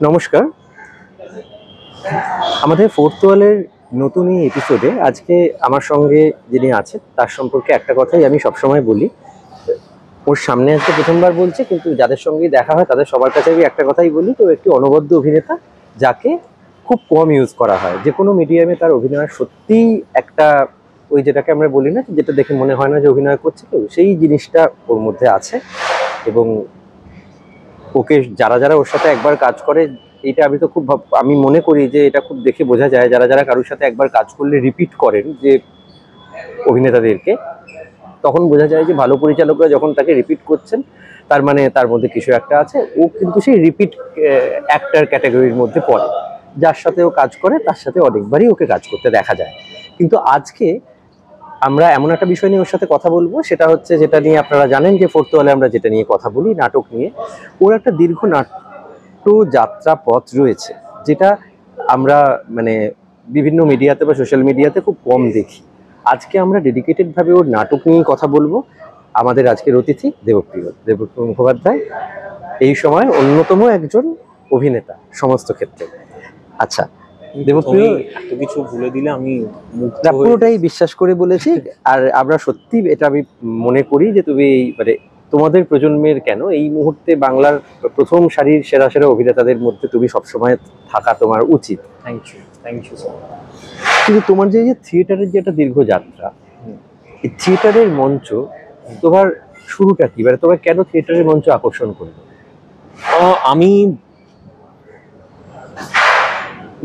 নমস্কার। আমাদের ফোর্থ ওয়ালের নতুন এই এপিসোডে আজকে আমার সঙ্গে যিনি আছেন তার সম্পর্কে একটা কথাই আমি সবসময় বলি। ওর সামনে আজকে প্রথমবার বলছে, কিন্তু যাদের সঙ্গেই দেখা হয় তাদের সবার কাছে আমি একটা কথাই বলি, তো একটি অনবদ্য অভিনেতা যাকে খুব কম ইউজ করা হয়। যে কোনো মিডিয়ামে তার অভিনয় সত্যিই একটা ওই যেটাকে আমরা বলি না, যেটা দেখে মনে হয় না যে অভিনয় করছে কেউ, সেই জিনিসটা ওর মধ্যে আছে। এবং ওকে যারা যারা ওর সাথে একবার কাজ করে, এটা আমি তো খুব আমি মনে করি যে এটা খুব দেখে বোঝা যায়, যারা যারা কারোর সাথে একবার কাজ করলে রিপিট করেন যে অভিনেতাদেরকে, তখন বোঝা যায় যে ভালো পরিচালকরা যখন তাকে রিপিট করছেন তার মানে তার মধ্যে কিছু একটা আছে। ও কিন্তু সেই রিপিট অ্যাক্টর ক্যাটাগরির মধ্যে পড়ে, যার সাথে ও কাজ করে তার সাথে অনেকবারই ওকে কাজ করতে দেখা যায়। কিন্তু আজকে আমরা এমন একটা বিষয় নিয়ে ওর সাথে কথা বলবো, সেটা হচ্ছে যেটা নিয়ে আপনারা জানেন যে ফোর্থ ওয়ালে আমরা যেটা নিয়ে কথা বলি, নাটক নিয়ে। ওর একটা দীর্ঘ নাট্য যাত্রা পথ রয়েছে, যেটা আমরা মানে বিভিন্ন মিডিয়াতে বা সোশ্যাল মিডিয়াতে খুব কম দেখি। আজকে আমরা ডেডিকেটেড ভাবে ওর নাটক নিয়ে কথা বলবো। আমাদের আজকের অতিথি দেবপ্রিয় মুখোপাধ্যায়, এই সময় অন্যতম একজন অভিনেতা সমস্ত ক্ষেত্রে। আচ্ছা দেবপ্রিয়, এত কিছু ভুলে দিলে আমি পুরোটাই বিশ্বাস করে বলেছি। আর আমরা সত্যি এটা আমি মনে করি যে তুমি মানে তোমাদের প্রজন্মের কেন এই মুহূর্তে বাংলার প্রথম সারির সেরা সেরা অভিনেতাদের মধ্যে তুমি সবসময় থাকা তোমার উচিত। Thank you sir. কিন্তু তোমার যে থিয়েটারের যে একটা দীর্ঘ যাত্রা, এই থিয়েটারের মঞ্চ তোমার শুরুটা কি, মানে তোমার কেন থিয়েটারের মঞ্চ আকর্ষণ করলো? আমি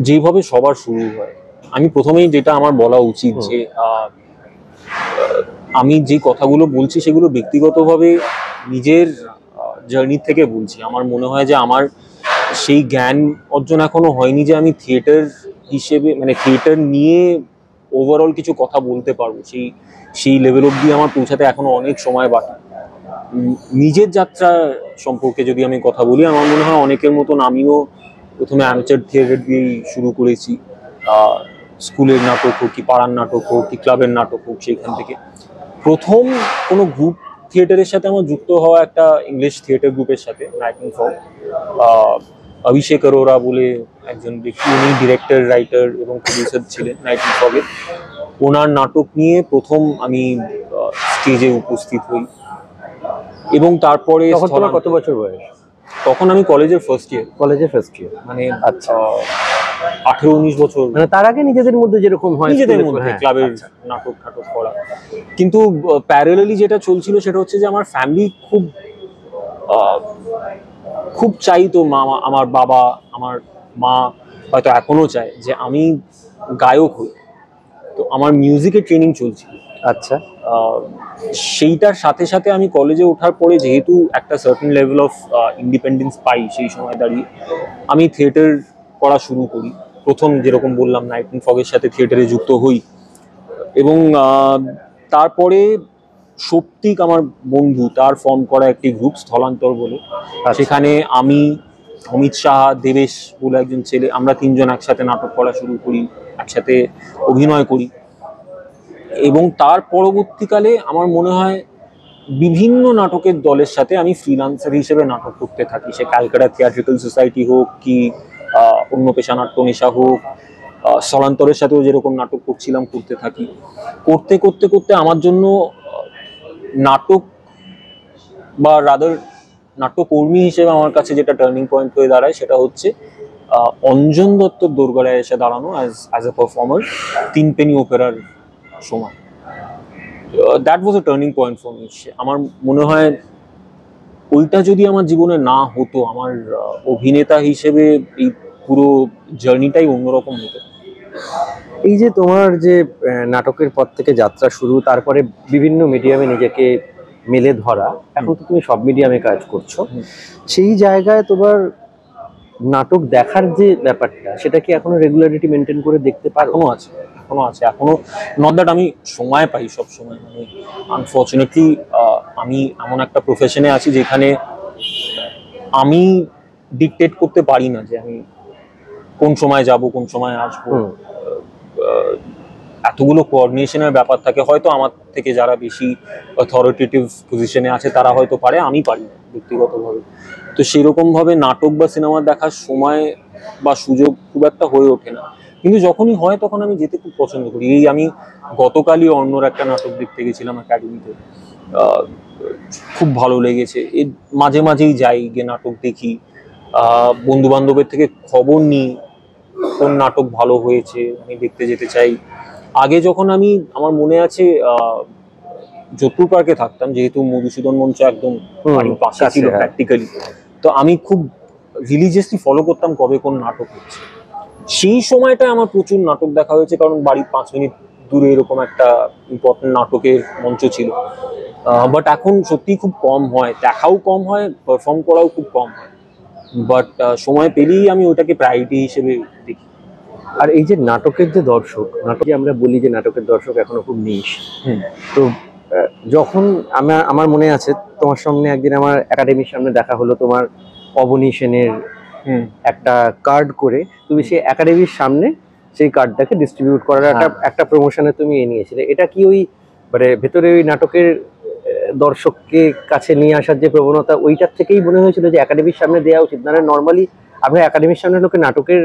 যেভাবে সবার শুরু হয়, আমি প্রথমেই যেটা আমার বলা উচিত যে আমি যে কথাগুলো বলছি সেগুলো ব্যক্তিগতভাবে নিজের জার্নি থেকে বলছি। আমার মনে হয় যে আমার সেই জ্ঞান অর্জন এখনো হয়নি যে আমি থিয়েটার হিসেবে মানে থিয়েটার নিয়ে ওভারঅল কিছু কথা বলতে পারবো। সেই লেভেল অবধি আমার পৌঁছাতে এখনো অনেক সময় বাকি। নিজের যাত্রা সম্পর্কে যদি আমি কথা বলি, আমার মনে হয় অনেকের মতন আমিও প্রথমে অ্যামেচার থিয়েটার দিয়েই শুরু করেছি। স্কুলের নাটক হোক, কি পাড়ার নাটক হোক, কি ক্লাবের নাটক হোক, সেইখান থেকে প্রথম কোনো গ্রুপ থিয়েটারের সাথে আমার যুক্ত হওয়া একটা ইংলিশ থিয়েটার গ্রুপের সাথে, নাইটিং ফগ। অভিষেক অরোরা বলে একজন ব্যক্তি, উনি ডিরেক্টর, রাইটার এবং প্রডিউসার ছিলেন নাইটিং ফগের। ওনার নাটক নিয়ে প্রথম আমি স্টেজে উপস্থিত হই। এবং তারপরে কত বছর বয়স তখন? আমি কলেজের ফার্স্ট ইয়ার। মানে আচ্ছা, 18-19 বছর। মানে তার আগে নিজেদের মধ্যে যেরকম হয় নিজেদের মধ্যে ক্লাবের নাটক ঠাটক করা। কিন্তু প্যারালালি যেটা চলছিল সেটা হচ্ছে যে আমার ফ্যামিলি খুব চাইতো, আমার বাবা, আমার মা হয়তো এখনো চায় যে আমি গায়ক হই। তো আমার মিউজিকের ট্রেনিং চলছিল। আচ্ছা, সেইটার সাথে সাথে আমি কলেজে ওঠার পরে যেহেতু একটা সার্টেন লেভেল অফ ইন্ডিপেন্ডেন্স পাই সেই সময় দাঁড়িয়ে, আমি থিয়েটার করা শুরু করি। প্রথম যেরকম বললাম নাইটিং ফগের সাথে থিয়েটারে যুক্ত হই। এবং তারপরে সত্যিক আমার বন্ধু, তার ফর্ম করা একটি গ্রুপ স্থলান্তর বলে, সেখানে আমি, অমিত সাহা, দেবেশ বলে একজন ছেলে, আমরা তিনজন একসাথে নাটক করা শুরু করি, একসাথে অভিনয় করি। এবং তার পরবর্তীকালে আমার মনে হয় বিভিন্ন নাটকের দলের সাথে আমি ফ্রিল্যান্সার হিসেবে নাটক করতে থাকি। সে ক্যালকাটা থিয়েট্রিক্যাল সোসাইটি হোক, কি অন্য পেশা নাট্য নেশা হোক, স্থলান্তরের সাথেও যেরকম নাটক করছিলাম করতে থাকি। করতে করতে করতে আমার জন্য নাটক বা রাদার নাট্যকর্মী হিসেবে আমার কাছে যেটা টার্নিং পয়েন্ট হয়ে দাঁড়ায় সেটা হচ্ছে অঞ্জন দত্তর দোরগোড়ায় এসে দাঁড়ানো অ্যাজ এ পারফর্মার তিন পেনি ওপেরার সময়। That was a turning point for me. আমার মনে হয় ওইটা যদি আমার জীবনে না হতো, আমার অভিনেতা হিসেবে এই পুরো জার্নিটাই অন্যরকম হতো। এই যে তোমার যে নাটকের পর থেকে যাত্রা শুরু, তারপরে বিভিন্ন মিডিয়ামে নিজেকে মেলে ধরা, এখন তো তুমি সব মিডিয়ামে কাজ করছো, সেই জায়গায় তোমার নাটক দেখার যে ব্যাপারটা, সেটা কি এখনো রেগুলারিটি মেনটেন করে দেখতে পারো? এখনো আছে। নট দ্যাট আমি সময় পাই সব সময়, মানে আনফরচুনেটলি আমি এমন একটা প্রফেশনে আছি যেখানে আমি ডিকটেট করতে পারি না যে আমি কোন সময় যাব, কোন সময় আসবো। এতগুলো কোঅর্ডিনেশনের ব্যাপার থাকে। হয়তো আমার থেকে যারা বেশি অথরিটেটিভ পজিশনে আছে তারা হয়তো পারে, আমি পারি না ব্যক্তিগতভাবে। তো সেরকম ভাবে নাটক বা সিনেমা দেখার সময় বা সুযোগ খুব একটা হয়ে ওঠে না, কিন্তু যখনই হয় তখন আমি যেতে খুব পছন্দ করি। এই আমি গতকালই অন্যর একটা নাটক দেখতে গেছিলাম একাডেমিতে, খুব ভালো লেগেছে। এর মাঝে মাঝেই যাই, গিয়ে নাটক দেখি, বন্ধু বান্ধবের থেকে খবর নিই কোন নাটক ভালো হয়েছে, আমি দেখতে যেতে চাই। আগে যখন আমি, আমার মনে আছে যোধপুর পার্কে থাকতাম, যেহেতু মধুসূদন মঞ্চ একদম বাড়ির পাশে ছিল হ্যাঁ। প্র্যাকটিক্যালি, তো আমি খুব রিলিজিয়াসলি ফলো করতাম কবে কোন নাটক হচ্ছে। সেই সময়টা আমার প্রচুর নাটক দেখা হয়েছে, কারণ বাড়ির 5 মিনিট দূরে এরকম একটা ইম্পর্টেন্ট নাটকের মঞ্চ ছিল। বাট এখন সত্যি খুব কম হয়, দেখাও কম হয়, পারফর্ম করাও খুব কম হয়। বাট সময় পেলেই আমি ওটাকে প্রায়োরিটি হিসেবে দেখি। আর এই যে নাটকের যে দর্শক, নাটকে আমরা বলি যে নাটকের দর্শক এখনো খুব নিশ। তো যখন আমার মনে আছে তোমার সামনে একদিন আমার একাডেমির সামনে দেখা হলো, তোমার অবনী সেনের একটা কার্ড করে তুমি সেই একাডেমির সামনে সেই কার্ডটাকে ডিস্ট্রিবিউট করার একটা প্রমোশনে তুমি নিয়েছিলে। এটা কি ওই মানে ভেতরে ওই নাটকের দর্শককে কাছে নিয়ে আসার যে প্রবণতা, ওইটার থেকেই মনে হয়েছিল যে একাডেমির সামনে দেওয়া উচিত? না নর্মালি আমরা একাডেমির সামনে লোকে নাটকের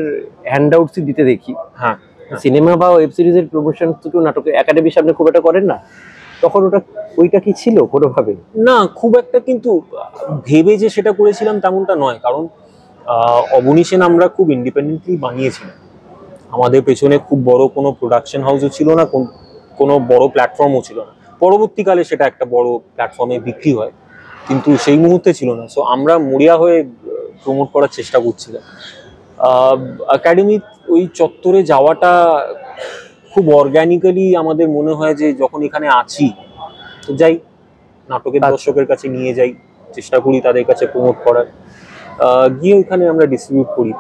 হ্যান্ড আউটসই দিতে দেখি, হ্যাঁ, সিনেমা বা ওয়েব সিরিজের প্রমোশন থেকেও নাটকে একাডেমির সামনে খুব একটা করেন না। তখন ওইটা কি ছিল কোনোভাবে? না, খুব একটা কিন্তু ভেবে যে সেটা করেছিলাম তেমনটা নয়, কারণ অবনী সেন আমরা খুব ইন্ডিপেন্ডেন্টলি বানিয়েছিলাম। আমাদের পেছনে খুব বড় কোনো প্রোডাকশন হাউসও ছিল না, কোনো বড় প্ল্যাটফর্মও ছিল না। পরবর্তীকালে সেটা একটা বড় প্ল্যাটফর্মে বিক্রি হয়, কিন্তু সেই মুহূর্তে ছিল না। সো আমরা মরিয়া হয়ে প্রমোট করার চেষ্টা করছিলাম। একাডেমি ওই চত্বরে যাওয়াটা খুব অর্গ্যানিক্যালি আমাদের মনে হয় যে যখন এখানে আছি তো যাই, নাটকের দর্শকের কাছে নিয়ে যাই, চেষ্টা করি তাদের কাছে প্রমোট করার, গিয়ে ওখানে আমরা ডিস্ট্রিবিউট করি।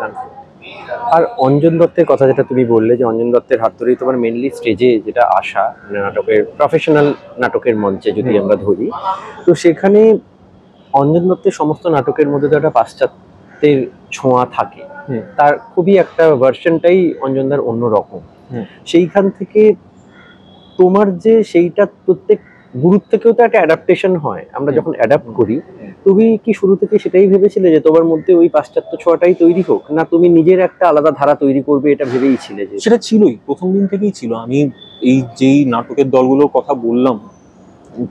আর অঞ্জন দত্তের কথা যেটা তুমি বললে, যে অঞ্জন দত্তের হাত ধরেই তোমার মেনলি স্টেজে যেটা আসা, মানে নাটকের প্রফেশনাল নাটকের মঞ্চে যদি আমরা ধরি, তো সেখানে অঞ্জন দত্তের সমস্ত নাটকের মধ্যে তো একটা পাশ্চাত্যের ছোঁয়া থাকে, তার খুবই একটা ভার্সনটাই অঞ্জনদার অন্যরকম। সেইখান থেকে তোমার যে সেইটা প্রত্যেক গুরুর থেকেও তো একটা অ্যাডাপ্টেশন হয়, আমরা যখন অ্যাডাপ্ট করি, তুমি কি শুরু থেকে সেটাই ভেবেছিলে যে তোমার মধ্যে ওই পাশ্চাত্য ছোঁয়াটাই তৈরি হোক, না তুমি নিজের একটা আলাদা ধারা তৈরি করবে এটা ভেবেই ছিলে? যে সেটা ছিলই, প্রথম দিন থেকেই ছিল। আমি এই যেই নাটকের দলগুলোর কথা বললাম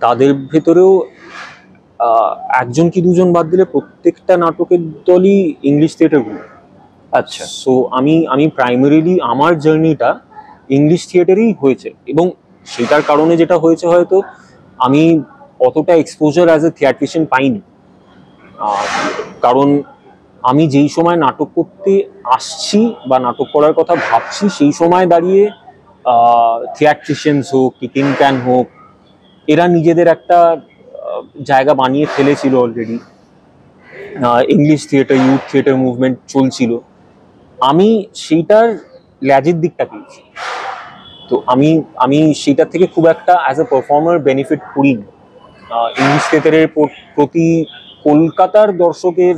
তাদের ভেতরেও একজন কি দুজন বাদ দিলে প্রত্যেকটা নাটকের দলই ইংলিশ থিয়েটার গ্রুপ। আচ্ছা, সো আমি প্রাইমারিলি আমার জার্নিটা ইংলিশ থিয়েটারেই হয়েছে, এবং সেটার কারণে যেটা হয়েছে, হয়তো আমি অতটা এক্সপোজার অ্যাজ এ থিয়েট্রিশিয়ান পাইনি। কারণ আমি যেই সময় নাটক করতে আসছি বা নাটক করার কথা ভাবছি, সেই সময় দাঁড়িয়ে থিয়েট্রিশিয়ানস হোক কি টিন ক্যান হোক, এরা নিজেদের একটা জায়গা বানিয়ে ফেলেছিল already. English theatre, youth theatre movement চলছিল। আমি সেইটার ল্যাজের দিকটা পেয়েছি, তো আমি সেইটার থেকে খুব একটা অ্যাজ এ পারফর্মার বেনিফিট করিনি। ইংলিশ থিয়েটারের প্রতি কলকাতার দর্শকের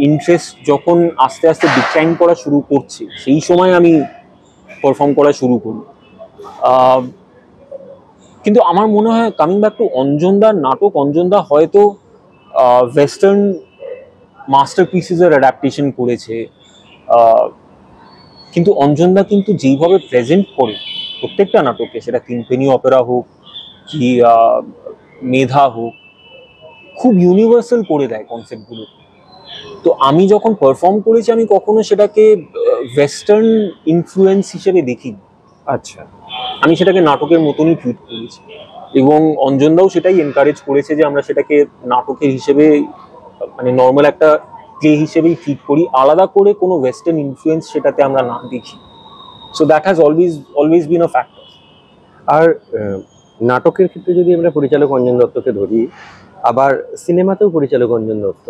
ইন্টারেস্ট যখন আস্তে আস্তে ডিক্লাইন করা শুরু করছে, সেই সময় আমি পারফর্ম করা শুরু করি। কিন্তু আমার মনে হয়, কামিং ব্যাক টু অঞ্জনদার নাটক, অঞ্জনদা হয়তো ওয়েস্টার্ন মাস্টারপিসেসের অ্যাডাপ্টেশন করেছে, কিন্তু অঞ্জনদা কিন্তু যেইভাবে প্রেজেন্ট করে প্রত্যেকটা নাটকে, সেটা তিনপেনি অপেরা হোক কি মেধা হোক, খুব ইউনিভার্সাল করে দেয় কনসেপ্টগুলো। তো আমি যখন পারফর্ম করেছি, আমি কখনো সেটাকে ওয়েস্টার্ন ইনফ্লুয়েন্স হিসেবে দেখিনি। আচ্ছা, আমি সেটাকে নাটকের মতনই ট্রিট করেছি, এবং অঞ্জনদাও সেটাই এনকারেজ করেছে যে আমরা সেটাকে নাটকের হিসেবে, মানে নর্মাল একটা প্লে হিসেবেই ট্রিট করি, আলাদা করে কোনো ওয়েস্টার্ন ইনফ্লুয়েন্স সেটাতে আমরা না দেখি। So that has always been a factor. আর নাটকের ক্ষেত্রে যদি আমরা পরিচালক অঞ্জন দত্তকে ধরি, আবার সিনেমাতেও পরিচালক অঞ্জন দত্ত,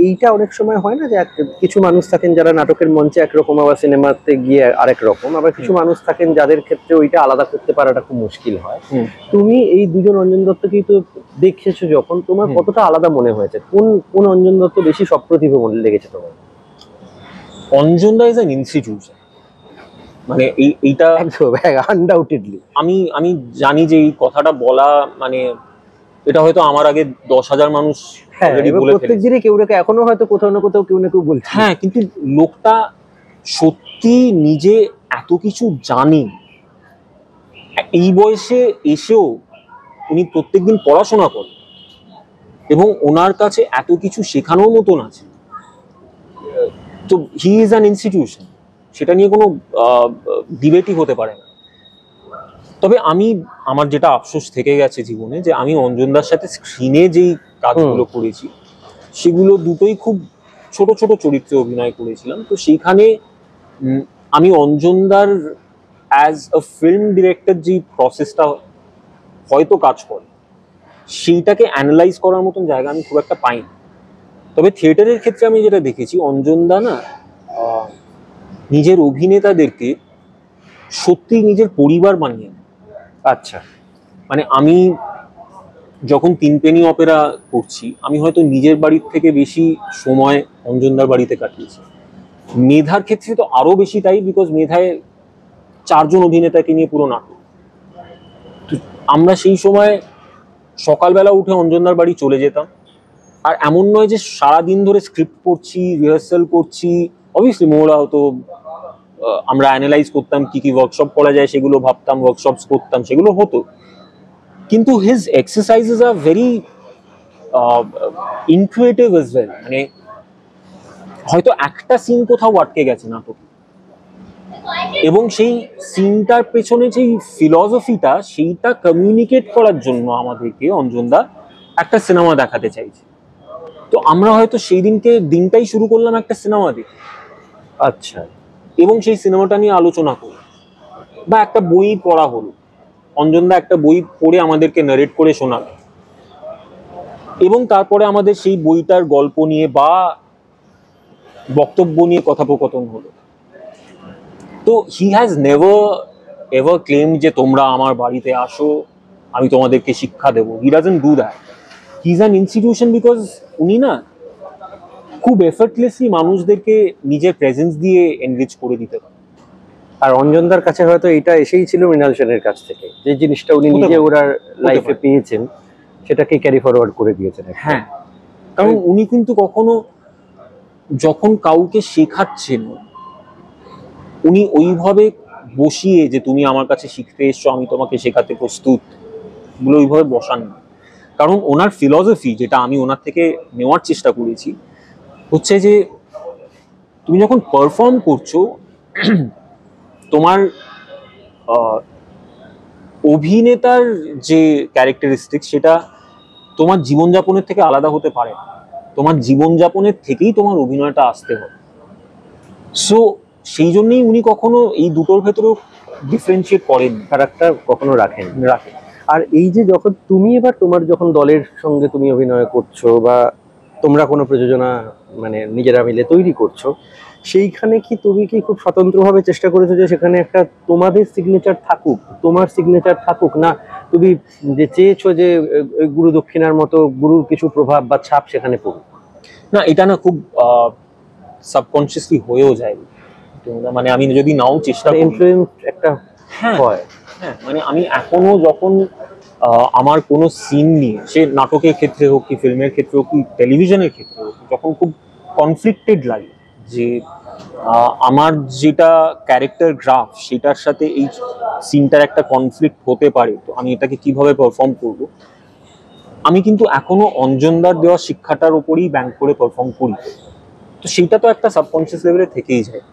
এইটা অনেক সময় হয় না যে কিছু মানুষ থাকেন যারা নাটকের মঞ্চে একরকম, আবার সিনেমাতে গিয়ে আরেক রকম, আবার কিছু মানুষ থাকেন যাদের ক্ষেত্রে ওইটা আলাদা করতে পারাটা খুব মুশকিল হয়। তুমি এই দুজন অঞ্জন দত্তকেই তো দেখেছো, যখন তোমার কতটা আলাদা মনে হয়েছে? কোন অঞ্জন দত্ত বেশি সপ্রতিভ মনে লেগেছে তোমার? অঞ্জনদা ইজ অ্যান ইনস্টিটিউশন, মানে এইটা আনডাউটেডলি। আমি জানি যে এই কথাটা বলা মানে এটা হয়তো আমার আগে 10,000 মানুষ হ্যাঁ, already এবার বলে প্রত্যেক ফেলেছে। দিনই কেউ না কেউ এখনো হয়তো কোথাও না কোথাও কেউ না কেউ বলছে। হ্যাঁ, কিন্তু লোকটা সত্যি নিজে এত কিছু জানে, এই বয়সে এসেও উনি প্রত্যেকদিন পড়াশোনা করেন এবং ওনার কাছে এত কিছু শেখানোর মতন আছে। তো হি ইজ অ্যান ইনস্টিটিউশন, সেটা নিয়ে কোনো ডিবেটই হতে পারে না। তবে আমার যেটা আফসোস থেকে গেছে জীবনে, যে আমি অঞ্জনদার সাথে স্ক্রিনে যেই কাজগুলো করেছি সেগুলো দুটোই খুব ছোট ছোট চরিত্রে অভিনয় করেছিলাম। তো সেইখানে আমি অঞ্জনদার অ্যাজ আ ফিল্ম ডিরেক্টর যে প্রসেসটা হয়তো কাজ করে, সেইটাকে অ্যানালাইজ করার মতন জায়গা আমি খুব একটা পাইনি। তবে থিয়েটারের ক্ষেত্রে আমি যেটা দেখেছি, অঞ্জনদা না নিজের অভিনেতাদেরকে সত্যি নিজের পরিবার বানিয়ে নেয়। আচ্ছা, মানে আমি যখন 3 পেনি অপেরা করছি, আমি হয়তো নিজের বাড়ির থেকে বেশি সময় অঞ্জনদার বাড়িতে কাটিয়েছি। মেধার ক্ষেত্রে তো আরো বেশি তাই, বিকজ মেধায় 4 জন অভিনেতাকে নিয়ে পুরো নাটক। তো আমরা সেই সময় সকালবেলা উঠে অঞ্জনদার বাড়ি চলে যেতাম। আর এমন নয় যে সারাদিন ধরে স্ক্রিপ্ট পড়ছি, রিহার্সাল করছি। অবভিয়াসলি মোরা হতো, আমরা অ্যানালাইজ করতাম কি কি ওয়ার্কশপ করা যায়, সেগুলো ভাবতাম, ওয়ার্কশপস করতাম, সেগুলো হতো। কিন্তু his exercises are very intuitive as well. মানে হয়তো একটা সিন কোথাও আটকে গেছে নাটক, এবং সেই সিনটার পেছনে যেই ফিলসফিটা, সেইটা কমিউনিকেট করার জন্য আমাদেরকে অঞ্জনদা একটা সিনেমা দেখাতে চাইছে। তো আমরা হয়তো সেই দিনটাই শুরু করলাম একটা সিনেমা দিয়ে, আচ্ছা, এবং সেই সিনেমাটা নিয়ে আলোচনা করলাম, বা একটা বই পড়া হলো, অঞ্জনদা একটা বই পড়ে আমাদেরকে নারেট করে শোনালো, এবং তারপরে আমাদের সেই বইটার গল্প নিয়ে বা বক্তব্য নিয়ে কথোপকথন হলো। তো he has never ever claim যে তোমরা আমার বাড়িতে আসো, আমি তোমাদেরকে শিক্ষা দেবো। He doesn't do that. He is an institution, because উনি না খুব এফর্টলেসলি মানুষদেরকে নিজের প্রেজেন্স দিয়ে এনরিচ করে দিতে পারে। আর অঞ্জনদার কাছে হয়তো এটা এসেই ছিল মৃণাল সেনের কাছ থেকে, যে জিনিসটা উনি নিজে ওনার লাইফে পেয়েছেন সেটাকে ক্যারি ফরওয়ার্ড করে দিয়েছেন। হ্যাঁ, কারণ উনি কিন্তু কখনো যখন কাউকে শেখাচ্ছেন, উনি ওইভাবে বসিয়ে যে তুমি আমার কাছে শিখতে এসছো, আমি তোমাকে শেখাতে প্রস্তুত, বলে ওইভাবে বসান না। কারণ ওনার ফিলসফি, যেটা আমি ওনার থেকে নেওয়ার চেষ্টা করেছি, হচ্ছে যে তুমি যখন পারফর্ম করছো, তোমার অভিনেতার যে ক্যারেক্টারিস্টিক, সেটা তোমার জীবনযাপনের থেকে আলাদা হতে পারে না। তোমার জীবনযাপনের থেকেই তোমার অভিনয়টা আসতে হবে। সো সেই জন্যই উনি কখনো এই দুটোর ভেতরেও ডিফারেন্সিয়েট করেন, ক্যারেক্টার কখনো রাখেন। রাখেন। আর এই যে যখন তুমি এবার তোমার যখন দলের সঙ্গে তুমি অভিনয় করছো, বা তোমরা কোনো প্রযোজনা মানে নিজেরা মিলে তৈরি করছো, সেইখানে কি তুমি কি খুব স্বতন্ত্রভাবে চেষ্টা করেছো যে সেখানে একটা তোমাদের সিগনেচার থাকুক, তোমার সিগনেচার থাকুক, না তুমি যে চেয়েছো যে গুরু দক্ষিণার মতো গুরুর কিছু প্রভাব বা ছাপ সেখানে পড়ুক? না, এটা না খুব সাবকনসিয়াসলি হয়েও যায়। মানে আমি যদি নাও চেষ্টা করি, ইনফ্লুয়েন্স একটা হয়। হ্যাঁ, মানে আমি এখনো যখন আমার কোনো সিন নিয়ে, সে নাটকের ক্ষেত্রে হোক কি ফিল্মের ক্ষেত্রে হোক কি টেলিভিশনের ক্ষেত্রে হোক, যখন খুব কনফ্লিক্টেড লাগে যে আমার যেটা ক্যারেক্টার গ্রাফ, সেটার সাথে এই সিনটার একটা কনফ্লিক্ট হতে পারে, তো আমি এটাকে কিভাবে পারফর্ম করব, আমি কিন্তু এখনো অঞ্জনদার দেওয়া শিক্ষাটার উপরেই ব্যাংক করে পারফর্ম করি। তো সেইটা তো একটা সাবকনসিয়াস লেভেলে থেকেই যায়।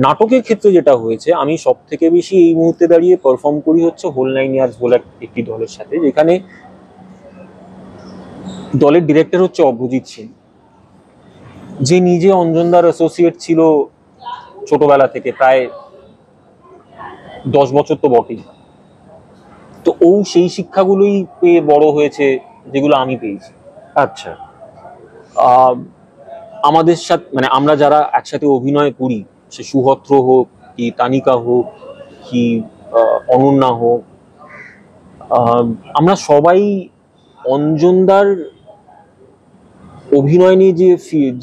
নাটকের ক্ষেত্রে যেটা হয়েছে, আমি সব থেকে বেশি এই মুহূর্তে দাঁড়িয়ে পারফর্ম করি হচ্ছে হোল 9 ইয়ার্স বলে একটি দলের সাথে, যেখানে দলের ডিরেক্টর হচ্ছে অভ্রজিৎ সিং, যে নিজে অঞ্জনদার অ্যাসোসিয়েট ছিল ছোটবেলা থেকে, প্রায় 10 বছর তো বটেই। তো ও সেই শিক্ষাগুলোই পেয়ে বড় হয়েছে যেগুলো আমি পেয়েছি। আচ্ছা, আমাদের সাথে মানে আমরা যারা একসাথে অভিনয় করি, সে সুহত্র হোক কি তানিকা হোক কি অনন্যা হোক, আমরা সবাই অঞ্জনদার অভিনয় নিয়ে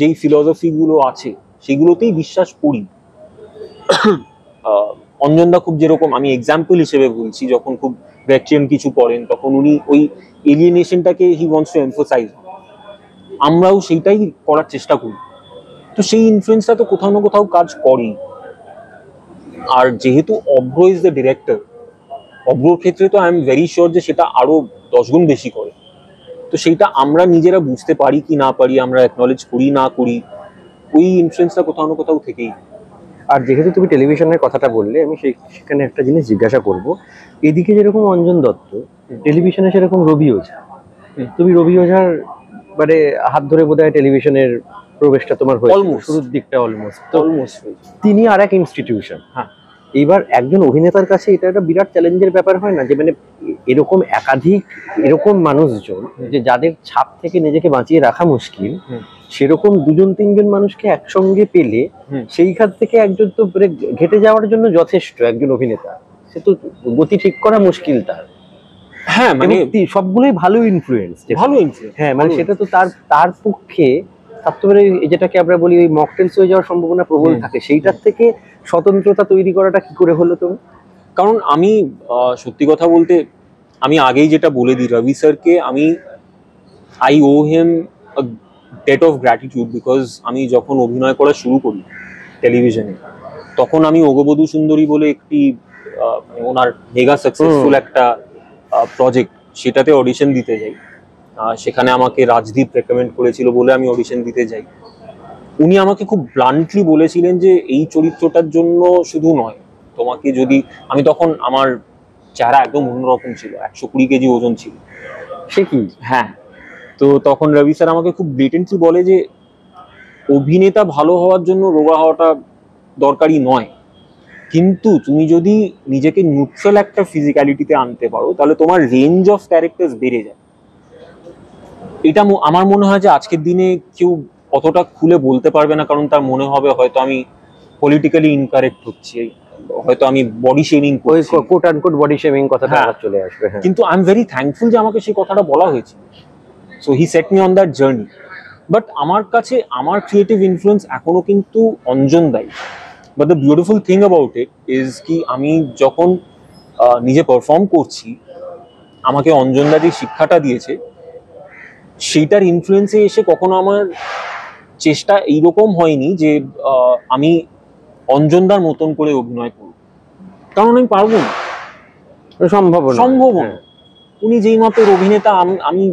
যেই ফিলসফি গুলো আছে সেগুলোতেই বিশ্বাস করি। অঞ্জনদা খুব যেরকম, আমি এক্সাম্পল হিসেবে বলছি, যখন খুব ভ্যাকচিয়ান কিছু করেন তখন উনি ওই এলিয়েনেশনটাকে হি ওয়ান্টস টু এমফোসাইজ, আমরাও সেইটাই করার চেষ্টা করি। তো সেই ইনফ্লুয়েন্সটা তো কোথাও না কোথাও কাজ করেই। আর যেহেতু অভ্র ইজ দ্য ডিরেক্টর, অভ্রর ক্ষেত্রে তো আই এম ভেরি শিওর যে সেটা আরো 10 গুণ বেশি করে। তো সেইটা আমরা নিজেরা বুঝতে পারি কি না পারি, আমরা অ্যাকনলেজ করি না করি, ওই ইনফ্লুয়েন্সটা কোথাও না কোথাও থেকেই। আর যেহেতু তুমি টেলিভিশনের কথাটা বললে, আমি সেখানে একটা জিনিস জিজ্ঞাসা করব। এদিকে যেরকম অঞ্জন দত্ত, টেলিভিশনে সেরকম রবি ওঝা। তুমি রবি ওঝার মানে হাত ধরে বোধহয় টেলিভিশনের প্রবেশটা তোমার হয়েছে Almost. শুরুর দিকটা অলমোস্ট। তো অলমোস্ট। তিনি আর এক ইনস্টিটিউশন। হ্যাঁ। এইবার একজন অভিনেতার কাছে এটা একটা বিরাট চ্যালেঞ্জের ব্যাপার হয় না, যে মানে এরকম একাধিক এরকম মানুষজন যে যাদের ছাপ থেকে নিজেকে বাঁচিয়ে রাখা মুশকিল, সেরকম 2-3 জন মানুষকে একসঙ্গে পেলে সেই খাত থেকে একজন তো মানে ঘেটে যাওয়ার জন্য যথেষ্ট একজন অভিনেতা। সে তো গতি ঠিক করা মুশকিল তার। হ্যাঁ, মানে সবগুলোই ভালো ইনফ্লুয়েন্স, ভালো ইনফ্লুয়েন্স। হ্যাঁ, মানে সেটা তো তার পক্ষে তার যেটাকে আমরা বলি ওই মকটেলস হয়ে যাওয়ার সম্ভাবনা প্রবল থাকে। সেইটার থেকে স্বতন্ত্রতা তৈরি করাটা কি করে হলো তুমি? কারণ আমি সত্যি কথা বলতে, আমি আগেই যেটা বলে দিই, রবি স্যারকে আমি I owe him a debt of gratitude, বিকজ আমি যখন অভিনয় করা শুরু করি টেলিভিশনে, তখন আমি ওগবধূ সুন্দরী বলে একটি ওনার মেগা সাকসেসফুল একটা প্রজেক্ট, সেটাতে অডিশন দিতে যাই। সেখানে আমাকে রাজদীপ রেকমেন্ড করেছিল বলে আমি অডিশন দিতে যাই। উনি আমাকে খুব ব্লান্টলি বলেছিলেন যে এই চরিত্রটার জন্য শুধু নয়, তোমাকে যদি, আমি তখন আমার চেহারা একদম অন্যরকম ছিল, 120 কেজি ওজন ছিল। সে কি? হ্যাঁ। তো তখন রবি স্যার আমাকে খুব ব্লেটেন্টলি বলে যে অভিনেতা ভালো হওয়ার জন্য রোগা হওয়াটা দরকারি নয়, কিন্তু তুমি যদি নিজেকে নিউট্রাল একটা ফিজিক্যালিটিতে আনতে পারো তাহলে তোমার রেঞ্জ অফ ক্যারেক্টার্স বেড়ে যায়। এটা আমার মনে হয় যে আজকের দিনে কেউ অতটা খুলে বলতে পারবে না, কারণ তার মনে হবে হয়তো আমি পলিটিক্যালি ইনকারেক্ট হচ্ছি, হয়তো আমি বডি শেমিং করছি, ওই কোট আনকোট বডি শেমিং কথাটা আবার চলে আসবে। কিন্তু আই এম ভেরি থ্যাঙ্কফুল যে আমাকে সেই কথাটা বলা হয়েছে। So he said me on that journey. But আমার কাছে আমার ক্রিয়েটিভ ইনফ্লুয়েন্স এখনো কিন্তু অঞ্জন দাই। But the beautiful thing about it is কি আমি যখন নিজে পারফর্ম করছি, আমাকে অঞ্জন দা যে শিক্ষাটা দিয়েছে সেইটার ইনফ্লুয়েন্সে এসে কখনো আমার চেষ্টা এইরকম হয়নি যে আমি অঞ্জনদার মতন করে অভিনয় করব, কারণ আমি পারবো না, সম্ভব না। উনি যেই মাপের অভিনেতা, আমি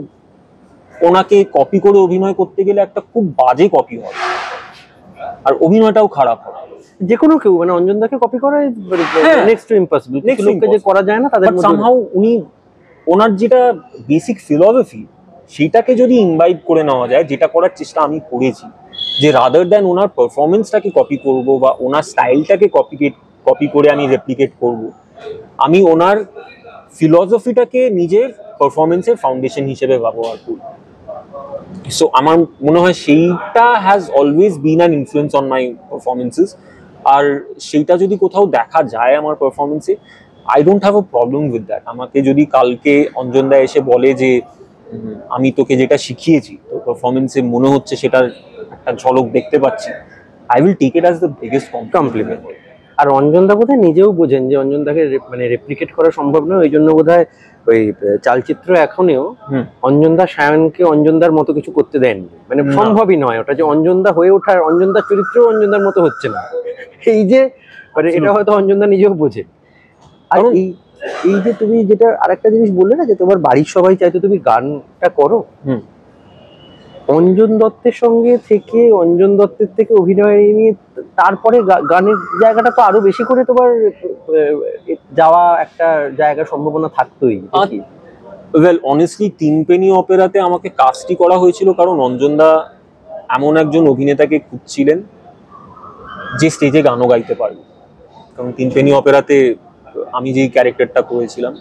ওনাকে কপি করে অভিনয় করতে গেলে একটা খুব বাজে কপি হয়, আর অভিনয়টাও খারাপ হয়। যে কোনো কেউ মানে অঞ্জনদাকে কপি করা নেক্সট টু ইম্পসিবল, লোককে যে করা যায় না তাদের মধ্যে। সামহাউ উনি ওনার যেটা বেসিক ফিলসফি সেটাকে যদি ইনভাইট করে নেওয়া যায়, যেটা করার চেষ্টা আমি করেছি, যে রাদার দ্যান ওনার পারফরমেন্সটাকে কপি করব বা ওনার স্টাইলটাকে কপি করে আমি রেপ্লিকেট করব, আমি ওনার ফিলসফিটাকে নিজের পারফরমেন্সের ফাউন্ডেশন হিসেবে ব্যবহার করি। সো আমার মনে হয় সেইটা has always been an influence on my performances. আর সেইটা যদি কোথাও দেখা যায় আমার পারফরমেন্সে, I don't have a problem with that. আমাকে যদি কালকে অঞ্জন দা এসে বলে যে আমি তোকে যেটা শিখিয়েছি তোর পারফরমেন্সে মনে হচ্ছে সেটার একটা ঝলক দেখতে পাচ্ছি, I will take it as the biggest compliment. আর অঞ্জনদা বোধহয় নিজেও বোঝেন যে অঞ্জনদাকে মানে রেপ্লিকেট করা সম্ভব নয়, ওই জন্য বোধহয় ওই চালচিত্র এখনেও অঞ্জনদা সায়নকে অঞ্জনদার মতো কিছু করতে দেননি, মানে সম্ভবই নয় ওটা, যে অঞ্জনদা হয়ে ওঠার, অঞ্জনদার চরিত্র অঞ্জনদার মতো হচ্ছে না। এই যে মানে এটা হয়তো অঞ্জনদা নিজেও বোঝে। আর এই যে তুমি যেটা আরেকটা জিনিস বললে না, যে তোমার বাড়ির সবাই চাইতো তুমি গানটা করো, অঞ্জন দত্তের সঙ্গে থেকে, অঞ্জন দত্তের থেকে অভিনয় নিয়ে তারপরে গানের জায়গাটা তো আরো বেশি করে তোমার যাওয়া একটা জায়গার সম্ভাবনা থাকতোই। ওয়েল অনেস্টলি তিন পেনি অপেরাতে আমাকে কাস্টই করা হয়েছিল কারণ অঞ্জনদা এমন একজন অভিনেতাকে খুঁজছিলেন যে স্টেজে গানও গাইতে পারবে। কারণ তিন পেনি অপেরাতে আমি যেই ক্যারেক্টারটা করেছিলাম,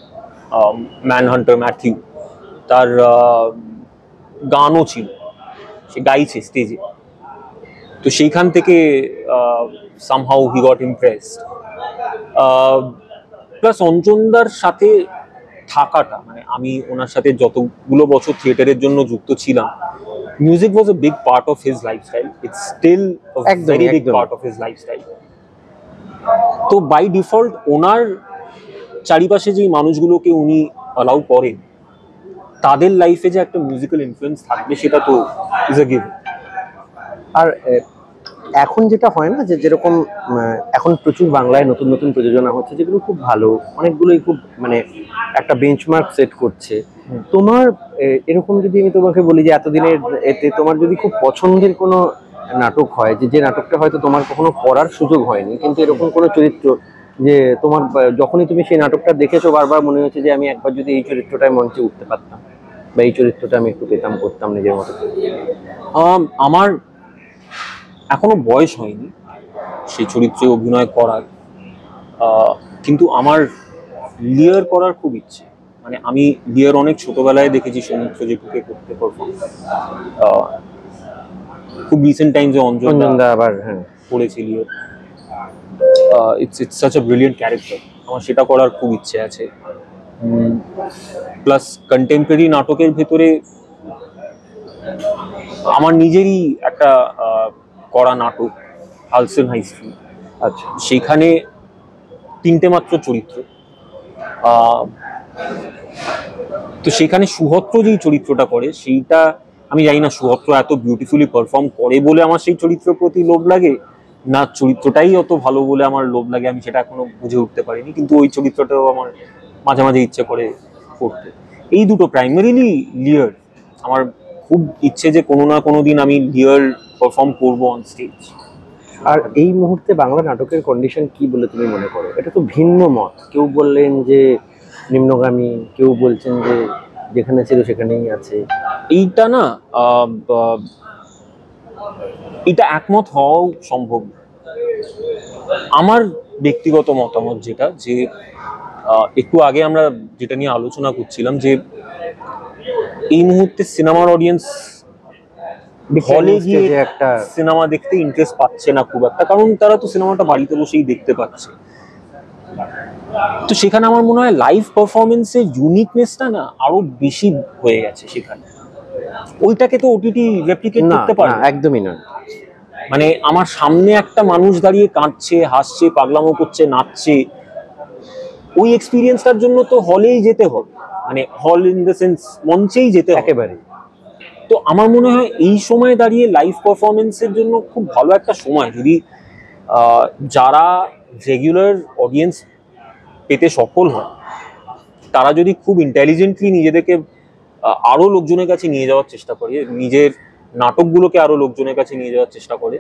ম্যান হান্টার ম্যাথিউ, তার গানও ছিল, সে গাইছে স্টেজে। তো সেইখান থেকে somehow he got impressed. Plus অঞ্জনদার সাথে থাকাটা, মানে আমি ওনার সাথে যতগুলো বছর থিয়েটারের জন্য যুক্ত ছিলাম, music was a big part of his lifestyle. It's still a very big part of his lifestyle. তো বাই ডিফল্ট ওনার চারিপাশে যেই মানুষগুলোকে উনি অ্যালাউ করেন তাদের লাইফে যে একটা মিউজিক্যাল ইনফ্লুয়েন্স থাকবে সেটা তো ইজ আ গিভেন। আর এখন যেটা হয় না, যে যেরকম এখন প্রচুর বাংলায় নতুন নতুন প্রযোজনা হচ্ছে যেগুলো খুব ভালো, অনেকগুলোই খুব মানে একটা বেঞ্চমার্ক সেট করছে। তোমার এরকম যদি আমি তোমাকে বলি যে এতদিনের এতে তোমার যদি খুব পছন্দের কোনো নাটক হয়, যে নাটকটা হয়তো তোমার কখনো পড়ার সুযোগ হয়নি, কিন্তু এরকম কোনো চরিত্র যে তোমার যখনই তুমি সেই নাটকটা দেখেছো বারবার মনে হচ্ছে যে আমি একবার যদি এই চরিত্রটায় মঞ্চে উঠতে পারতাম বা এই চরিত্রটা আমি একটু পেতাম, করতাম নিজের মতো। আমার এখনো বয়স হয়নি সেই চরিত্রে অভিনয় করার, কিন্তু আমার লিয়ার করার খুব ইচ্ছে। মানে আমি লিয়ার অনেক ছোটবেলায় দেখেছি সৌমিত্র জেঠুকে করতে পারফর্ম, খুব রিসেন্ট টাইমসে অঞ্জনদা আবার হ্যাঁ করেছি লিয়ার। It's such a brilliant character, আমার সেটা করার খুব ইচ্ছে আছে। প্লাস কন্টেম্পোরারি নাটকের ভেতরে আমার নিজেরই একটা করা নাটক হালসেন হাই স্ট্রিট, আচ্ছা, সেইখানে 3টে মাত্র চরিত্র। তো সেখানে সুহত্র যেই চরিত্রটা করে সেইটা আমি জানি না সুহত্র এত বিউটিফুলি পারফর্ম করে বলে আমার সেই চরিত্রের প্রতি লোভ লাগে, না চরিত্রটাই অত ভালো বলে আমার লোভ লাগে, আমি সেটা এখনো বুঝে উঠতে পারিনি। কিন্তু ওই চরিত্রটাও আমার মাঝে মাঝে ইচ্ছে করে করতে। এই দুটো প্রাইমারিলি লিয়ার, আমার খুব ইচ্ছে যে কোনো না কোনো দিন আমি লিয়ার পারফর্ম করবো অন স্টেজ। আর এই মুহূর্তে বাংলা নাটকের কন্ডিশন কি বলে তুমি মনে করো? এটা তো ভিন্ন মত, কেউ বললেন যে নিম্নগামী, কেউ বলছেন যে যেখানে ছিল সেখানেই আছে। এইটা না এটা একমত হওয়াও সম্ভব। আমার ব্যক্তিগত মতামত যেটা, যে একটু আগে আমরা যেটা নিয়ে আলোচনা করছিলাম, যে এই মুহূর্তে সিনেমার অডিয়েন্স হলে গিয়ে একটা সিনেমা দেখতে ইন্টারেস্ট পাচ্ছে না খুব একটা, কারণ তারা তো সিনেমাটা বাড়িতে বসেই দেখতে পাচ্ছে। তো সেখানে আমার মনে হয় লাইভ পারফরমেন্সের ইউনিকনেসটা না আরো বেশি হয়ে গেছে সেখানে। ওইটাকে তো ওটিটি রেপ্লিকেট করতে পারে একদমই না। মানে আমার সামনে একটা মানুষ দাঁড়িয়ে কাঁদছে, হাসছে, পাগলামো করছে, নাচছে, ওই এক্সপিরিয়েন্সটার জন্য তো হলেই যেতে হবে, মানে হল ইন দ্য সেন্স মঞ্চেই যেতে হবে একেবারে। তো আমার মনে হয় এই সময় দাঁড়িয়ে লাইভ পারফরমেন্সের জন্য খুব ভালো একটা সময়, যদি যারা রেগুলার অডিয়েন্স পেতে সফল হয় তারা যদি খুব ইন্টেলিজেন্টলি নিজেদেরকে আরো লোকজনের কাছে নিয়ে যাওয়ার চেষ্টা করে, নিজের নাটকগুলোকে আরো লোকজনের কাছে নিয়ে যাওয়ার চেষ্টা করে।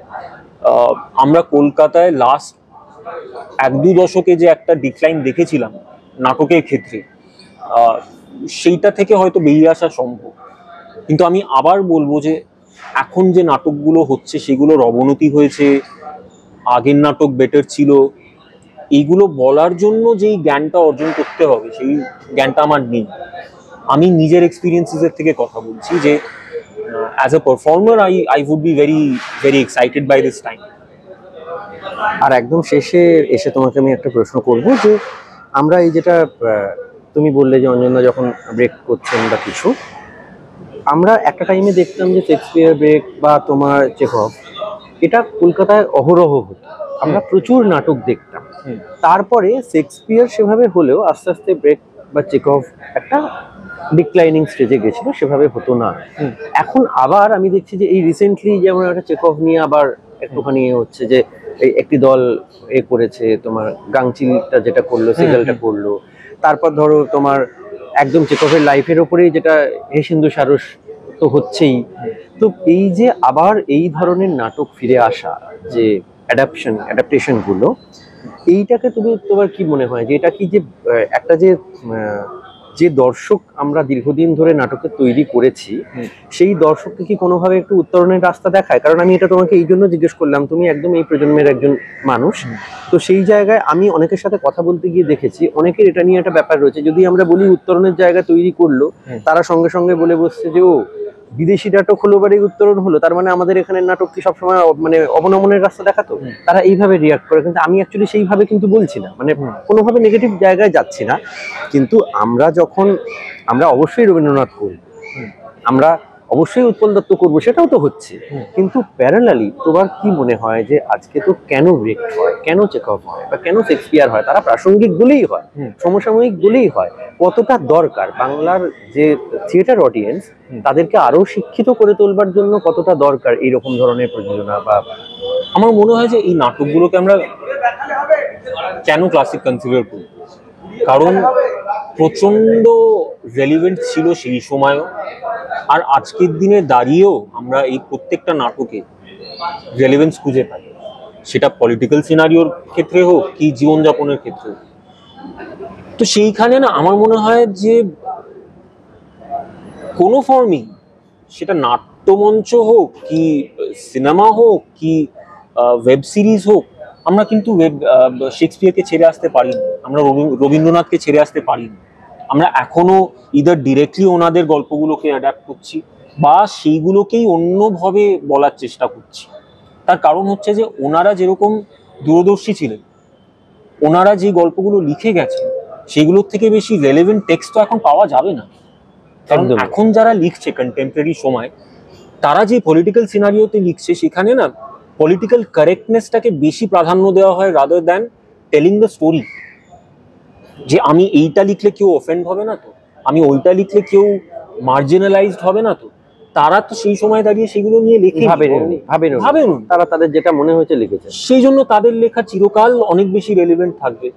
আমরা কলকাতায় লাস্ট 1-2 দশকে যে একটা ডিক্লাইন দেখেছিলাম নাটকের ক্ষেত্রে, সেইটা থেকে হয়তো বেরিয়ে আসা সম্ভব। কিন্তু আমি আবার বলবো যে এখন যে নাটকগুলো হচ্ছে সেগুলোর অবনতি হয়েছে, আগের নাটক বেটার ছিল, এইগুলো বলার জন্য যেই জ্ঞানটা অর্জন করতে হবে সেই জ্ঞানটা আমার নেই। আমি নিজের এক্সপিরিয়েন্সের থেকে কথা বলছি যে as a performer I would be very very excited by this time. আর একদম শেষে এসে তোমাকে আমি একটা প্রশ্ন করব, যে আমরা এই যেটা তুমি বললে যে অঞ্জনদা যখন ব্রেক করছেন বা কিছু, আমরা একটা টাইমে দেখতাম যে শেক্সপিয়ার ব্রেক বা তোমার চেখভ, এটা কলকাতায় অহরহ হতো, আমরা প্রচুর নাটক দেখতাম। তারপরে শেক্সপিয়ার সেভাবে হলেও আস্তে আস্তে ব্রেক বা চেখভ একটা ডিক্লাইনিং স্টেজে গেছিল, সেভাবে হতো না। এখন আবার আমি দেখছি যে এই রিসেন্টলি যেমন একটা চেখভ নিয়ে আবার একটুখানি হচ্ছে, যে একটি দল করেছে তোমার গাংচিলটা যেটা করলো, সিরিয়ালটা করলো, তারপর ধরো তোমার একদম চেখভের লাইফের উপরেই যেটা হে সিন্ধু সারস তো হচ্ছেই। তো এই যে আবার এই ধরনের নাটক ফিরে আসা, যে অ্যাডাপ্টেশন গুলো, এইটাকে তোমার কি মনে হয় যে এটা কি যে একটা যে দর্শক আমরা দীর্ঘদিন ধরে নাটকে তৈরি করেছি, সেই দর্শককে কি কোনোভাবে একটু উত্তরণের রাস্তা দেখায়? কারণ আমি এটা তোমাকে এই জন্য জিজ্ঞেস করলাম, তুমি একদম এই প্রজন্মের একজন মানুষ, তো সেই জায়গায় আমি অনেকের সাথে কথা বলতে গিয়ে দেখেছি অনেকের এটা নিয়ে একটা ব্যাপার রয়েছে, যদি আমরা বলি উত্তরণের জায়গা তৈরি করলো, তারা সঙ্গে সঙ্গে বলে বসছে যে ও বিদেশি নাটক হলো বাড়ি উত্তরণ হলো, তার মানে আমাদের এখানে নাটক কি সবসময় মানে অবনমনের রাস্তা দেখাতো, তারা এইভাবে রিয়াক্ট করে। কিন্তু আমি অ্যাকচুয়ালি সেইভাবে কিন্তু বলছি না, মানে কোনোভাবে নেগেটিভ জায়গায় যাচ্ছি না, কিন্তু আমরা অবশ্যই রবীন্দ্রনাথ করি, আমরা অবশ্যই উৎপল দত্ত করবো, সেটাও তো হচ্ছে। কিন্তু প্যারালালি তোমার কি মনে হয় যে আজকে তো কেন ব্রেক হয়, কেন চেক অফ হয়, বা কেন শেক্সপিয়ার হয়? তারা প্রাসঙ্গিক বলেই হয়, সমসাময়িক বলেই হয়। কতটা দরকার বাংলার যে থিয়েটার অডিয়েন্স, তাদেরকে আরো শিক্ষিত করে তোলবার জন্য কতটা দরকার এইরকম ধরনের প্রযোজনা? বা আমার মনে হয় যে এই নাটকগুলোকে আমরা কেন ক্লাসিক কনসিডার করি, কারণ প্রচন্ড রেলিভেন্ট ছিল সেই সময়ও, আর আজকের দিনে দাঁড়িয়েও আমরা এই প্রত্যেকটা নাটকে রেলিভেন্স খুঁজে পাই, সেটা পলিটিক্যাল সিনারিওর ক্ষেত্রে হোক কি জীবনযাপনের ক্ষেত্রে হোক। তো সেইখানে না আমার মনে হয় যে কোনো ফর্মই, সেটা নাট্যমঞ্চ হোক কি সিনেমা হোক কি ওয়েব সিরিজ হোক, আমরা কিন্তু শেক্সপিয়ারকে ছেড়ে আসতে পারি না, আমরা রবীন্দ্রনাথকে ছেড়ে আসতে পারি না। আমরা এখনো ইদার ডিরেক্টলি ওনাদের গল্পগুলোকে অ্যাডাপ্ট করছি বা সেইগুলোকেই অন্যভাবে বলার চেষ্টা করছি। তার কারণ হচ্ছে যে ওনারা যেরকম দূরদর্শী ছিলেন, ওনারা যে গল্পগুলো লিখে গেছেন সেগুলোর থেকে বেশি রেলেভেন্ট টেক্সট তো এখন পাওয়া যাবে না। কারণ এখন যারা লিখছে কন্টেম্পোরারি সময়, তারা যে পলিটিক্যাল সিনারিওতে লিখছে সেখানে না পলিটিক্যাল কারেক্টনেসটাকে বেশি প্রাধান্য দেওয়া হয় rather than telling the story. যে আমি এইটা লিখলে কেউ অফেন্ড হবে না তো, আমি ওইটা লিখলে কেউ মার্জিনালাইজড হবে না তো। তারা তো সেই সময় দাঁড়িয়ে সেগুলো নিয়ে লিখে ভাবেন, তারা তাদের যেটা মনে হয়েছে লিখেছে, সেই জন্য তাদের লেখা চিরকাল অনেক বেশি রেলিভেন্ট থাকবে।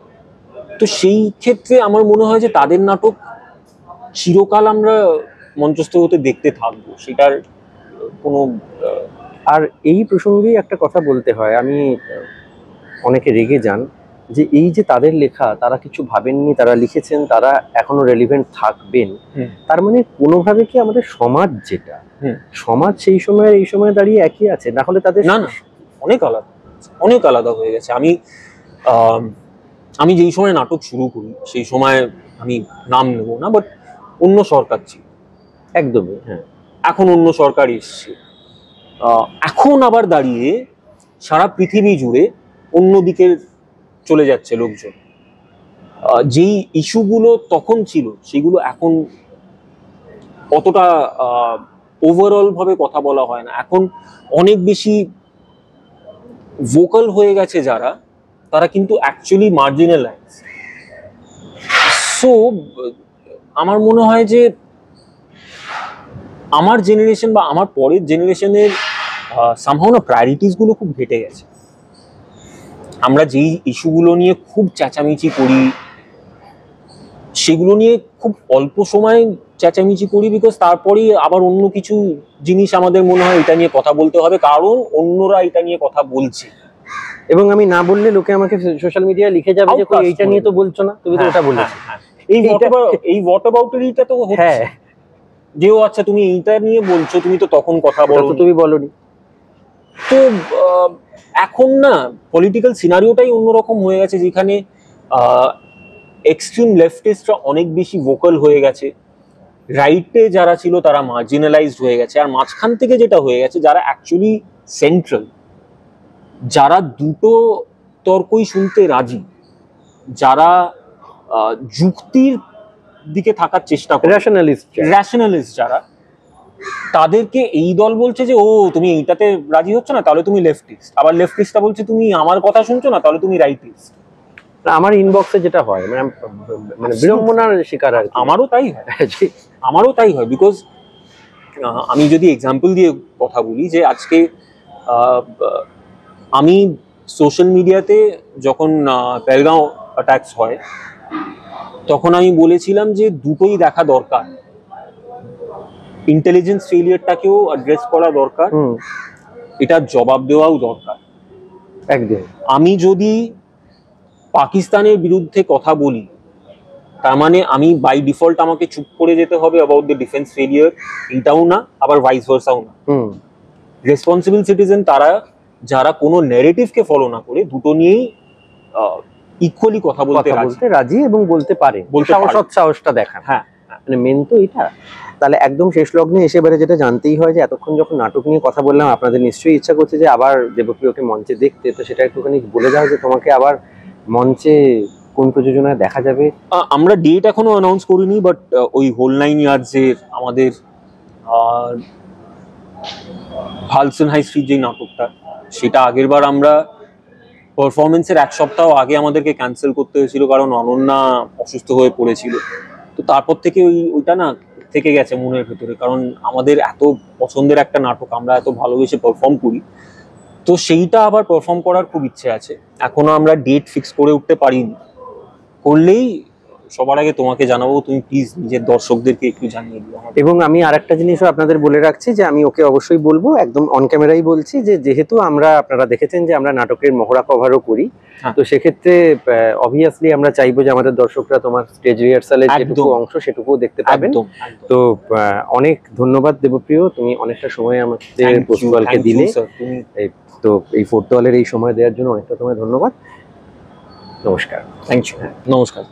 তো সেই ক্ষেত্রে আমার মনে হয় যে তাদের নাটক চিরকাল আমরা মঞ্চস্থ হতে দেখতে থাকবো, সেটার কোনো। আর এই প্রসঙ্গেই একটা কথা বলতে হয়, আমি অনেকে রেগে যান যে এই যে তাদের লেখা, তারা কিছু ভাবেননি, তারা লিখেছেন, তারা এখনো রেলিভেন্ট থাকবেন। তার মানে কোনোভাবে কি আমাদের সমাজ, যেটা সমাজ সেই সময় এই সময় দাঁড়িয়ে একই আছে? না হলে তাদের না, অনেক আলাদা হয়ে গেছে। আমি যেই সময় নাটক শুরু করি সেই সময় আমি নাম নেব না, বাট অন্য সরকার ছিল একদমই। হ্যাঁ, এখন অন্য সরকার এসছে, এখন আবার দাঁড়িয়ে সারা পৃথিবী জুড়ে অন্যদিকে চলে যাচ্ছে লোকজন। যেই ইস্যুগুলো তখন ছিল সেগুলো এখন অতটা ওভারঅল ভাবে কথা বলা হয় না, এখন অনেক বেশি ভোকাল হয়ে গেছে যারা, তারা কিন্তু অ্যাকচুয়ালি মার্জিনালাইজ। সো আমার মনে হয় যে আমার জেনারেশন বা আমার পরের জেনারেশনের সামহাও না প্রায়োরিটিস গুলো খুব ঘেটে গেছে। আমরা যেই ইস্যুগুলো নিয়ে খুব চেঁচামেচি করি, সেগুলো নিয়ে খুব অল্প সময় চেঁচামেচি করি, বিকজ তারপরেই আবার অন্য কিছু জিনিস আমাদের মনে হয় এটা নিয়ে কথা বলতে হবে, কারণ অন্যরা এটা নিয়ে কথা বলছে। এবং আমি না বললে লোকে আমাকে সোশ্যাল মিডিয়ায় লিখে যাবে যে এইটা নিয়ে তো বলছো না, তুমি তো ওটা বলেছো। এই হোয়াট অ্যাবাউট-এরটা তো হচ্ছে যে ও আচ্ছা তুমি এইটা নিয়ে বলছো, তুমি তো তখন কথা বলো, তুমি বলোনি। তো এখন না পলিটিক্যাল সিনারিওটাই অন্যরকম হয়ে গেছে, যেখানে এক্সট্রিম লেফটিস্টরা অনেক বেশি ভোকাল হয়ে গেছে, রাইটে যারা ছিল তারা মার্জিনালাইজড হয়ে গেছে, আর মাঝখান থেকে যেটা হয়ে গেছে যারা অ্যাকচুয়ালি সেন্ট্রাল, যারা দুটো তর্কই শুনতে রাজি, যারা যুক্তির দিকে থাকার চেষ্টা করে, র্যাশনালিস্ট যারা, তাদেরকে এই দল বলছে যে ও তুমি এইটাতে রাজি হচ্ছ না তাহলে তুমি লেফটিস্ট, আবার লেফটিস্টটা বলছে তুমি আমার কথা শুনছো না তাহলে তুমি রাইটিস্ট। আমার ইনবক্সে যেটা হয় মানে বিড়ম্বনার শিকার। আর আমারও তাই হয় বিকজ আমি যদি এক্সাম্পল দিয়ে কথা বলি যে আজকে আমি সোশ্যাল মিডিয়াতে যখন পেহেলগাঁও অ্যাটাকস হয় তখন আমি বলেছিলাম যে দুটোই দেখা দরকার, ইন্টেলিজেন্স ফেলিয়ারটাকেও অ্যাড্রেস করা দরকার, এটার জবাব দেওয়াও দরকার। একদম। আমি যদি পাকিস্তানের বিরুদ্ধে কথা বলি তার মানে আমি বাই ডিফল্ট আমাকে চুপ করে যেতে হবে অ্যাবাউট দ্য ডিফেন্স ফেলিয়ার, এটাও না, আবার ভাইস ভার্সাও না। রেসপন্সিবল সিটিজেন তারা যারা কোনো ন্যারেটিভকে ফলো না করে দুটো নিয়েই ইকুয়ালি কথা বলতে রাজি এবং বলতে পারে, সাহসটা দেখান। হ্যাঁ, মানে মেন তো এটা। তাহলে একদম শেষ লগ্নে এসে এবারে যেটা জানতেই হয় যে এতক্ষণ যখন নাটক নিয়ে কথা বললাম, আপনাদের নিশ্চয়ই ইচ্ছা করছে যে আবার দেবপ্রিয়কে মঞ্চে দেখতে, তো সেটা একটুখানি বলে দাও যে তোমাকে আবার মঞ্চে কোন প্রযোজনায় দেখা যাবে। আমরা ডেট এখনো অ্যানাউন্স করিনি, বাট ওই হোল 9 ইয়ার্স এর আমাদের হালসন হাই স্ট্রিট যেই নাটকটা, সেটা আগের বার আমরা পারফরমেন্সের 1 সপ্তাহ আগে আমাদেরকে ক্যান্সেল করতে হয়েছিল, কারণ অনন্যা অসুস্থ হয়ে পড়েছিল। তো তারপর থেকে ওইটা না থেকে গেছে মনের ভেতরে, কারণ আমাদের এত পছন্দের একটা নাটক, আমরা এত ভালোবেসে পারফর্ম করি। তো সেইটা আবার পারফর্ম করার খুব ইচ্ছে আছে। এখনো আমরা ডেট ফিক্স করে উঠতে পারিনি, করলেই সবার আগে তোমাকে জানাবো। তুমি প্লিজ নিজের দর্শকদেরকে একটু জানিয়ে দিও আমাদের। এবং আমি আরেকটা জিনিসও আপনাদের বলে রাখছি, যে আমি ওকে অবশ্যই বলবো, একদম অন ক্যামেরাই বলছি, যে যেহেতু আমরা, আপনারা দেখেছেন যে আমরা নাটকের মহড়া কভারও করি, হ্যাঁ। তো সেক্ষেত্রে অবভিয়াসলি আমরা চাইবো যে আমাদের দর্শকরা তোমার স্টেজ রিহার্সালের যেটুকু একদম। অংশ সেটুকুও দেখতে পাবেন। একদম একদম। তো অনেক ধন্যবাদ দেবপ্রিয়, তুমি অনেকটা সময় আমাদের Thank you, পোস্টওয়ালকে thank you, দিলে। sir. তুমি তো এই ফোর্থওয়ালের এই সময় দেওয়ার জন্য অনেকটা তোমায় ধন্যবাদ। নমস্কার। থ্যাংক ইউ, নমস্কার।